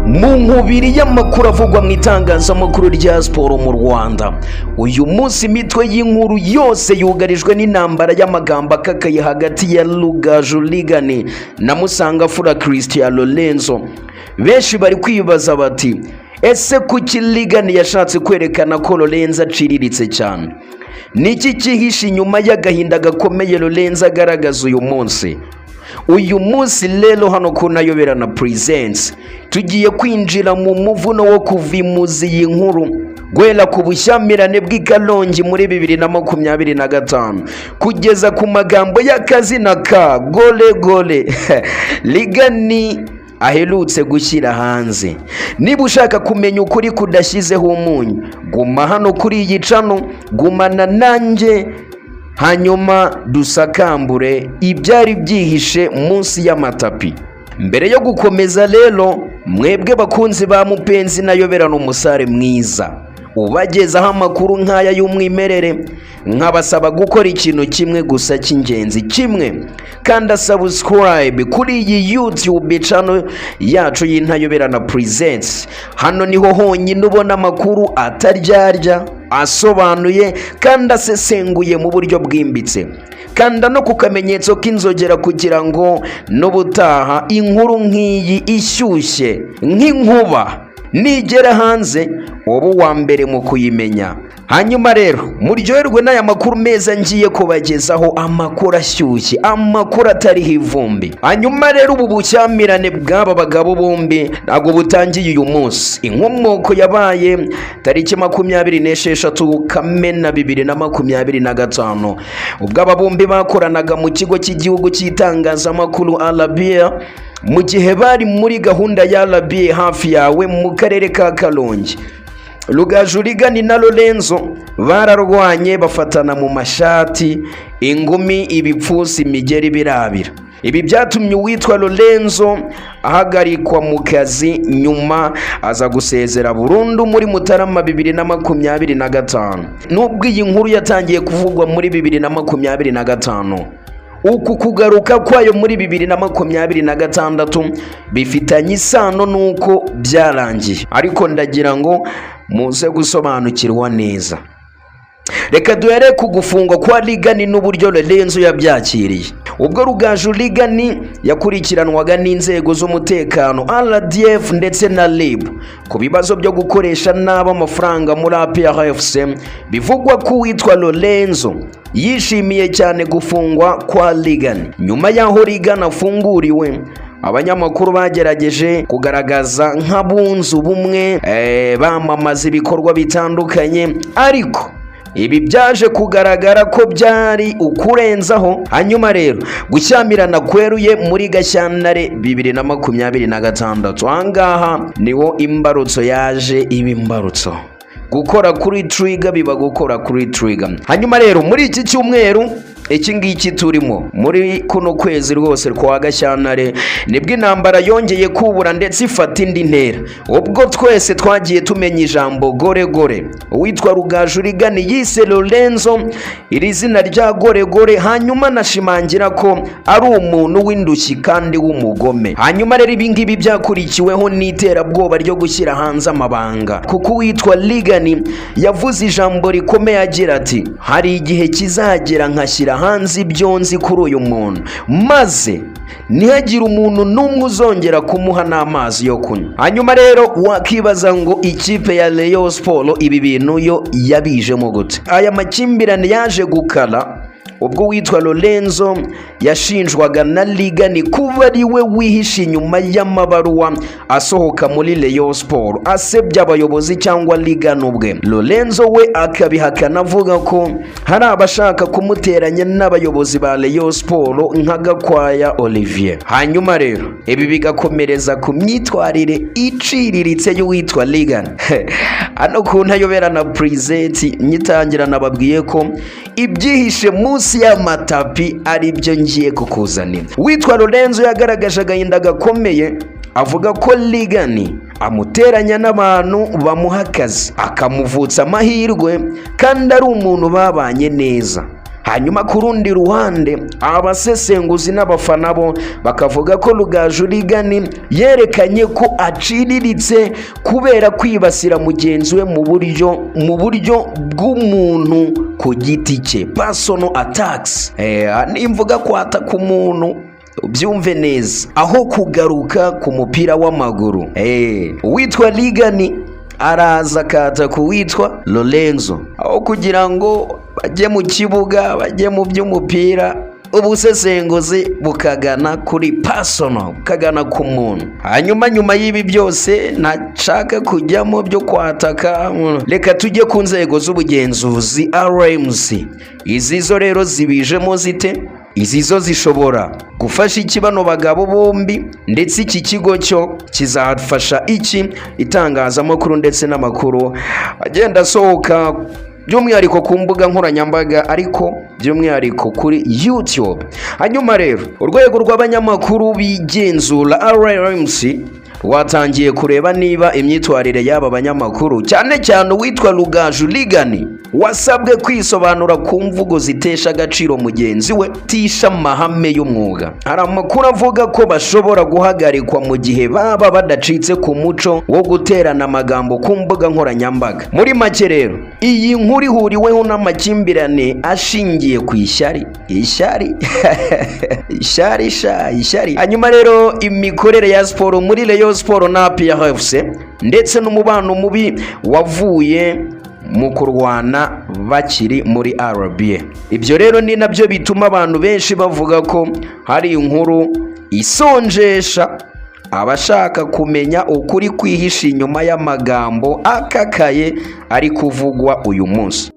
mu nkubiri y'amakuru avugwa mu itangazamakuru rya siporo mu Rwanda. Uyu munsi imitwe y'inkuru yose yugarijwe n'intambara y'amagambo akakaye hagati ya Rugaju Ligani na Musangafura Christian Lorenzo. Benshi bari kwibaza bati ese kuki Ligani yashatse kwerekana ko Lorenzo aciriritse cyane? Niki kihishe inyuma y'agahinda gakomeye Lorenzo agaragaza uyu munsi? Uyu munsi rero hano ku Nayoberana Presents tugiye kwinjira mu muvuno wo kuvimuza iyi nkuru guhera ku bushyamirane bw'Ikalongi muri 2025 kugeza ku magambo y'akazina ka Gole Ligani aherutse gushyira hanze. Niba ushaka kumenya ukuri kudashyizeho umunyu, guma hano kuri iyi channel, gumana nanjye hanyuma dusakambure ibyari byihishe munsi y'amatapi. Mbere yo gukomeza rero, mwebwe bakunzi ba Mupenzi Nayoberana umusare mwiza ubagezaho amakuru nk'aya y'umwimerere, nkabasaba gukora ikintu kimwe gusa cy'ingenzi kimwe, kandi subscribe kuri iyi YouTube channel yacu y'Inayoberana Presents. Hano niho honyine ubona amakuru ataryarya, asobanuye kandi asesenguye mu buryo bwimbitse. Kanda no ku kamenyetso k'inzogera kugira ngo n'ubutaha inkuru nk'iyi ishyushye nk'inkuba nigera hanze ubu wa mbere mu kuyimenya. Hanyuma rero muryoherwe n'aya makuru meza ngiye kubagezaho, amakuru ashyushye, amakuru atariho ivumbi. Hanyuma rero ubu bushyamirane bw'aba bagabo bombi ntabwo butangiye uyu munsi. Inkomoko yabaye tariki 26 Kamena 2025 ubwo aba bombi bakoranaga mu kigo cy'igihugu cy'itangazamakuru RBA mu gihe bari muri gahunda ya RBA hafi yawe mu karere ka Kalongi. Rugaju Ligani na Lorenzo bararwanye bafatana mu mashati, ingumi, ibipfusi, imigeri birabira. Ibi byatumye uwitwa Lorenzo ahagarikwa mu kazi, nyuma aza gusezera burundu muri Mutarama 2025. Nubwo iyi nkuru yatangiye kuvugwa muri 2025, uku kugaruka kwayo muri 2026 bifitanye isano nuko byarangiye, ariko ndagira ngo muze gusobanukirwa neza. Reka duhere ku gufungwa kwa Ligani n'uburyo Lorenzo yabyakiriye. Ubwo Rugaju Ligani yakurikiranwaga n'inzego z'umutekano RDF ndetse na RIB ku bibazo byo gukoresha nabi amafaranga muri APRFC, bivugwa ko witwa Lorenzo yishimiye cyane gufungwa kwa Ligani. Nyuma y'aho Ligani afunguriwe, abanyamakuru bagerageje kugaragaza nk'abunze ubumwe, bamamaza ibikorwa bitandukanye, ariko ibi byaje kugaragara ko byari ukurenzaho. Hanyuma rero gushyamirana kweruye muri Gashyantare 2026. Ahangaha niho imbarutso yaje ibimbarutso. Gukora kuri trigger biba gukora kuri trigger. Hanyuma rero muri iki cyumweru iki ngiki turimo muri kuno kwezi rwose kwa Gashyantare nibwo intambara yongeye kubura ndetse ifata indi ntera. Ubwo twese twagiye tumenya ijambo gore. Uwitwa Rugaju Ligani yise Lorenzo iri zina rya gore, hanyuma nashimangira ko ari umuntu w'indushyi kandi w'umugome. Hanyuma rero ibi ngibi byakurikiweho n'iterabwoba ryo gushyira hanze amabanga, kuko uwitwa Ligani yavuze ijambo rikomeye agira ati hari igihe kizagera nkashyira hanze ibyo nzi kuri uyu muntu, maze ntihagire umuntu n'umwe uzongera kumuha n'amazi yo kunywa. Hanyuma rero wakibaza ngo ikipe ya Rayon Sport ibi bintu yo yabijemo gute? Aya makimbirane yaje gukara ubwo witwa Lorenzo yashinjwaga na Ligani kuba ari we wihishe inyuma y'amabaruwa asohoka muri Rayon Sport asebya abayobozi cyangwa Ligani ubwe. Lorenzo we akabihakana avuga ko hari abashaka kumuteranya n'abayobozi ba Rayon Sport nka Gakwaya Olivier. Hanyuma rero ibi bigakomereza ku myitwarire iciriritse y'uwitwa Ligani. Hano ku Nayoberana Presents nyitangira nababwiye ko ibyihishe munsi y'amatapi ari byo ngiye kukuzanira. Witwa Lorenzo yagaragaje agahinda gakomeye, avuga ko Ligani amuteranya n'abantu bamuha akazi, akamuvutsa amahirwe kandi ari umuntu babanye neza. hanyuma ku rundi ruhande abasesenguzi n'abafana bo bakavuga ko Rugaju Ligani yerekanye ko aciriritse kubera kwibasira mugenzi we mu buryo bw'umuntu ku giti cye, personal attacks. Nimvuga kwataka umuntu ubyumve neza, aho kugaruka ku mupira w'amaguru. Uwitwa Ligani araza akaza kuwitwa Lorenzo, aho kugira ngo bajye mu kibuga, bajye mu by'umupira, ubusesenguzi bukagana kuri personal, bukagana ku muntu. Hanyuma nyuma y'ibi byose ntashaka kujyamo byo kwataka, reka tujye ku nzego z'ubugenzuzi RMC. Izi zo rero zibijemo zite? Izi zo zishobora gufasha iki bano bagabo bombi, ndetse iki kigo cyo kizafasha iki itangazamakuru ndetse n'amakuru agenda asohoka by'umwihariko ku mbuga nkoranyambaga, ariko by'umwihariko kuri YouTube. Hanyuma rero urwego rw'abanyamakuru bigenzura RMC rwatangiye kureba niba imyitwarire y'aba banyamakuru, cyane cyane uwitwa Rugaju Ligani wasabwe kwisobanura ku mvugo zitesha agaciro mugenzi we, tisha amahame y'umwuga. Hari amakuru avuga ko bashobora guhagarikwa mu gihe baba badacitse ku muco wo guterana amagambo ku mbuga nkoranyambaga. Muri make rero iyi nkuru ihuriweho n'amakimbirane ashingiye ku ishyari. Ishyari. Hanyuma rero imikorere ya siporo muri Rayon Sport na APR FC, ndetse n'umubano mubi wavuye mu kurwana bakiri muri RBA. Ibyo rero ni nabyo bituma abantu benshi bavuga ko hari inkuru isonjesha abashaka kumenya ukuri kwihisha inyuma y'amagambo akakaye ari kuvugwa uyu munsi.